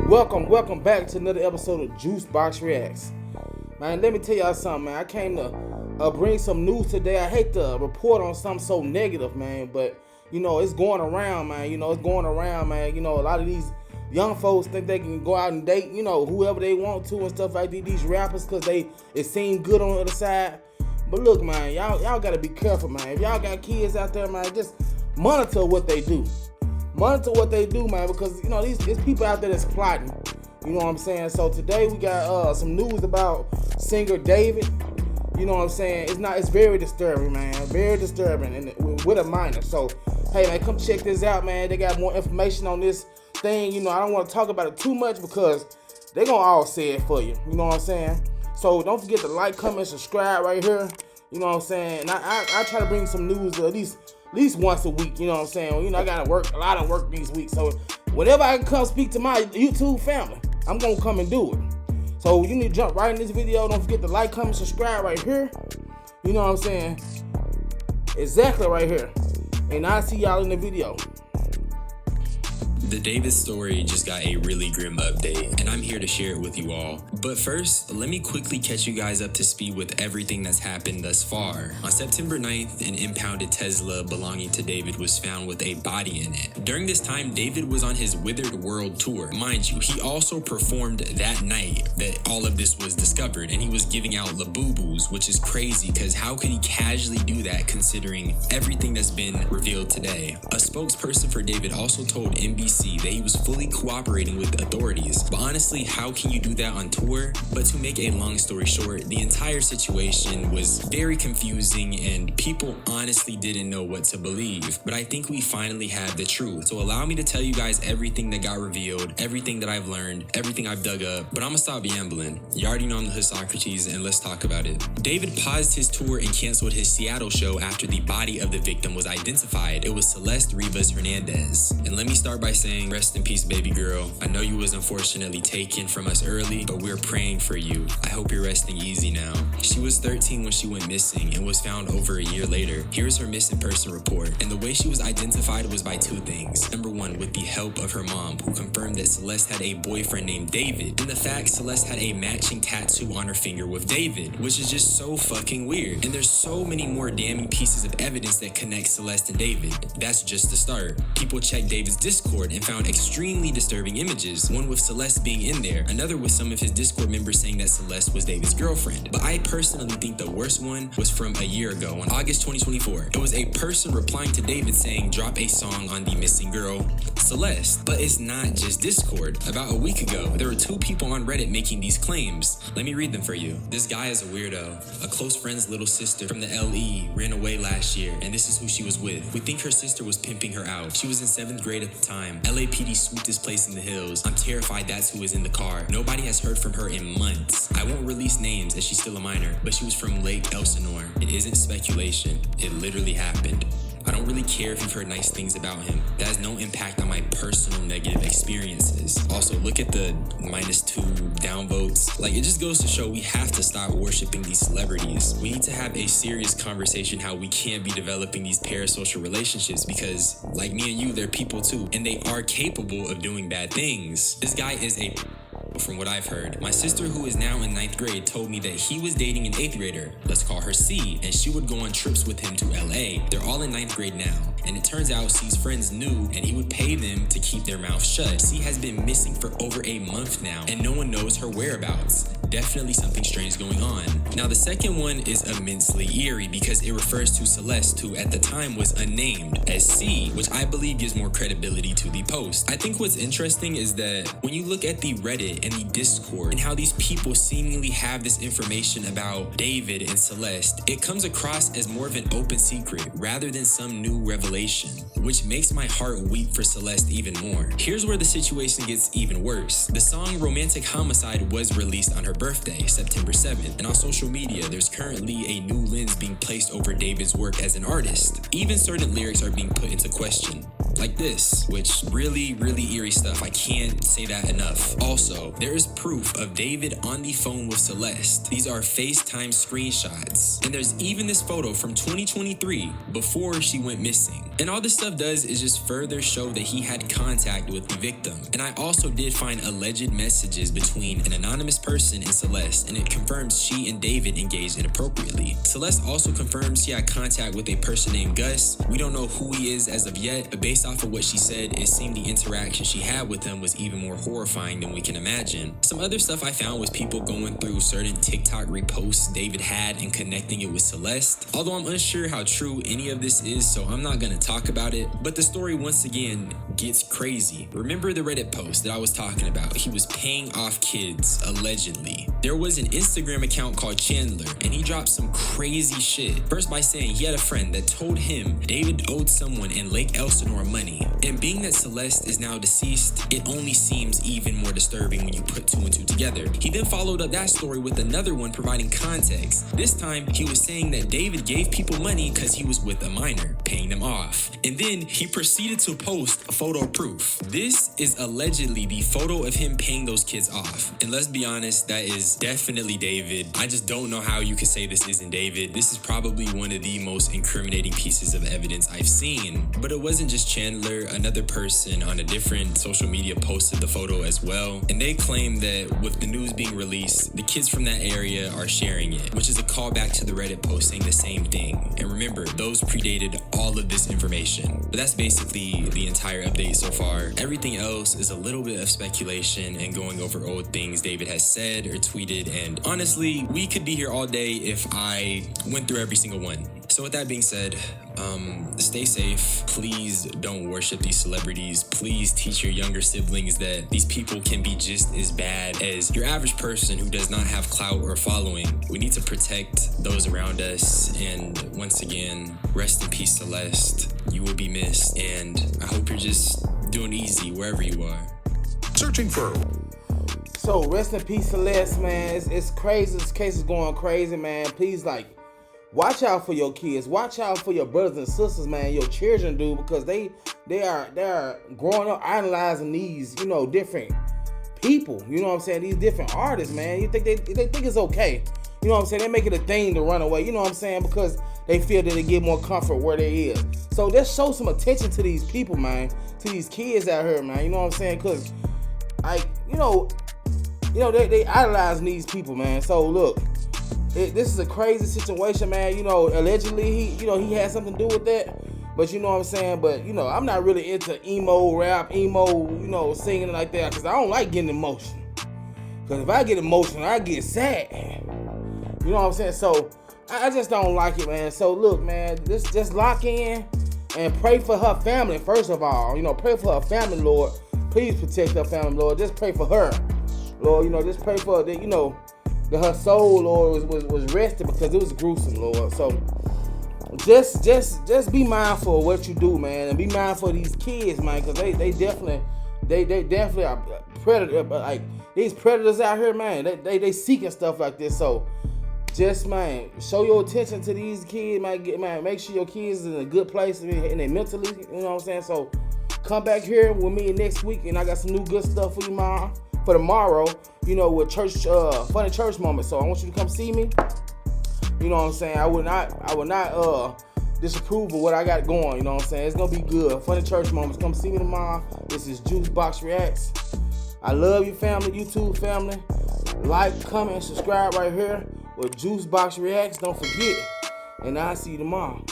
Welcome back to another episode of JuiceBoxReacts. Man, let me tell y'all something, man. I came to bring some news today. I hate to report on something so negative, man, but you know it's going around, man. A lot of these young folks think they can go out and date, whoever they want to and stuff like that, these rappers, because it seems good on the other side. But look, man, y'all gotta be careful, man. If y'all got kids out there, man, just monitor what they do. Monitor what they do, man, because these people out there that's plotting. You know what I'm saying? So today we got some news about singer David. You know what I'm saying? It's very disturbing, man. Very disturbing, and with a minor. So hey, man, come check this out, man. They got more information on this thing. I don't want to talk about it too much because they're gonna all say it for you. You know what I'm saying? So don't forget to like, comment, subscribe right here. You know what I'm saying? And I try to bring some news at least once a week. You know what I'm saying? I gotta work a lot of work these weeks. So whenever I can come speak to my YouTube family, I'm gonna come and do it. So you need to jump right in this video. Don't forget to like, comment, subscribe right here. You know what I'm saying? Exactly right here. And I'll see y'all in the video. The David story just got a really grim update, and I'm here to share it with you all. But first, let me quickly catch you guys up to speed with everything that's happened thus far. On September 9th, an impounded Tesla belonging to David was found with a body in it. During this time, David was on his Withered World tour. Mind you, he also performed that night that all of this was discovered, and he was giving out Labubu's, which is crazy because how could he casually do that considering everything that's been revealed today? A spokesperson for David also told NBC that he was fully cooperating with authorities. But honestly, how can you do that on tour? But to make a long story short, the entire situation was very confusing and people honestly didn't know what to believe. But I think we finally have the truth. So allow me to tell you guys everything that got revealed, everything that I've learned, everything I've dug up. But I'm gonna stop ambling. You already know I'm the hood Socrates, and let's talk about it. David paused his tour and canceled his Seattle show after the body of the victim was identified. It was Celeste Rivas Hernandez. And let me start by saying, rest in peace, baby girl. I know you was unfortunately taken from us early, but we're praying for you. I hope you're resting easy now. She was 13 when she went missing and was found over a year later. Here's her missing person report. And the way she was identified was by two things. Number one, with the help of her mom, who confirmed that Celeste had a boyfriend named David. And the fact Celeste had a matching tattoo on her finger with David, which is just so fucking weird. And there's so many more damning pieces of evidence that connect Celeste and David. That's just the start. People checked David's Discord and found extremely disturbing images, one with Celeste being in there, another with some of his Discord members saying that Celeste was David's girlfriend. But I personally think the worst one was from a year ago, on August 2024. It was a person replying to David saying, drop a song on the missing girl, Celeste. But it's not just Discord. About a week ago, there were two people on Reddit making these claims. Let me read them for you. This guy is a weirdo. A close friend's little sister from the LE ran away last year, and this is who she was with. We think her sister was pimping her out. She was in 7th grade at the time. LAPD swooped this place in the hills. I'm terrified that's who is in the car. Nobody has heard from her in months. I won't release names as she's still a minor, but she was from Lake Elsinore. It isn't speculation. It literally happened. I don't really care if you've heard nice things about him. That has no impact on my personal negative experiences. Also, look at the -2 downvotes. It just goes to show we have to stop worshiping these celebrities. We need to have a serious conversation how we can't be developing these parasocial relationships because, like me and you, they're people too, and they are capable of doing bad things. This guy is a from what I've heard. My sister, who is now in 9th grade, told me that he was dating an 8th grader, let's call her C, and she would go on trips with him to LA. They're all in 9th grade now, and it turns out C's friends knew, and he would pay them to keep their mouths shut. C has been missing for over a month now, and no one knows her whereabouts. Definitely something strange going on. Now, the second one is immensely eerie because it refers to Celeste, who at the time was unnamed, as C, which I believe gives more credibility to the post. I think what's interesting is that when you look at the Reddit and the Discord and how these people seemingly have this information about David and Celeste, it comes across as more of an open secret rather than some new revelation. which makes my heart weep for Celeste even more. Here's where the situation gets even worse. The song Romantic Homicide was released on her birthday, September 7th, and on social media, there's currently a new lens being placed over David's work as an artist. Even certain lyrics are being put into question. Like this, which really eerie stuff. I can't say that enough. Also, there is proof of David on the phone with Celeste. These are FaceTime screenshots. And there's even this photo from 2023 before she went missing. And all this stuff does is just further show that he had contact with the victim. And I also did find alleged messages between an anonymous person and Celeste, and it confirms she and David engaged inappropriately. Celeste also confirms she had contact with a person named Gus. We don't know who he is as of yet, but based off of what she said, it seemed the interaction she had with him was even more horrifying than we can imagine. Some other stuff I found was people going through certain TikTok reposts David had and connecting it with Celeste. Although I'm unsure how true any of this is, so I'm not gonna talk about it. But the story once again gets crazy. Remember the Reddit post that I was talking about? He was paying off kids, allegedly. There was an Instagram account called Chandler, and he dropped some crazy shit. First by saying he had a friend that told him David owed someone in Lake Elsinore money. And being that Celeste is now deceased, it only seems even more disturbing when you put two and two together. He then followed up that story with another one providing context. This time, he was saying that David gave people money because he was with a minor, paying them off. And then he proceeded to post a photo proof. This is allegedly the photo of him paying those kids off. And let's be honest, that is definitely David. I just don't know how you could say this isn't David. This is probably one of the most incriminating pieces of evidence I've seen. But it wasn't just Chandler. Another person on a different social media posted the photo as well. And they claim that with the news being released, the kids from that area are sharing it, which is a callback to the Reddit post saying the same thing. And remember, those predated all of this information. But that's basically the entire update so far. Everything else is a little bit of speculation and going over old things David has said or tweeted. And honestly, we could be here all day if I went through every single one. So with that being said, stay safe. Please don't worship these celebrities. Please teach your younger siblings that these people can be just as bad as your average person who does not have clout or following. We need to protect those around us. And once again, rest in peace, Celeste. You will be missed. And I hope you're just doing easy wherever you are. Searching for. So rest in peace, Celeste, man. It's crazy. This case is going crazy, man. Please, watch out for your kids. Watch out for your brothers and sisters, man. Your children do, because they are growing up idolizing these, different people. You know what I'm saying? These different artists, man. You think they think it's okay. You know what I'm saying? They make it a thing to run away. You know what I'm saying? Because they feel that they get more comfort where they is. So let's show some attention to these people, man. To these kids out here, man. You know what I'm saying? Because, they idolize these people, man. So look. This is a crazy situation, man. Allegedly he had something to do with that. But you know what I'm saying? But I'm not really into emo rap, singing like that, because I don't like getting emotional. Because if I get emotional, I get sad. You know what I'm saying? So I just don't like it, man. So look, man, just lock in and pray for her family, first of all. Pray for her family, Lord. Please protect her family, Lord. Just pray for her, Lord. Just pray for that, that her soul, Lord, was rested, because it was gruesome, Lord. So just be mindful of what you do, man, and be mindful of these kids, man, because they definitely are predators. Like these predators out here, man, they seeking stuff like this. So just, man, show your attention to these kids, man. Make sure your kids is in a good place and they mentally, you know what I'm saying. So come back here with me next week, and I got some new good stuff for you, man. For tomorrow, with church, funny church moments. So I want you to come see me. You know what I'm saying? I would not disapprove of what I got going. You know what I'm saying? It's gonna be good. Funny church moments. Come see me tomorrow. This is JuiceBoxReacts. I love you, family. YouTube family. Like, comment, and subscribe right here with JuiceBoxReacts. Don't forget. And I'll see you tomorrow.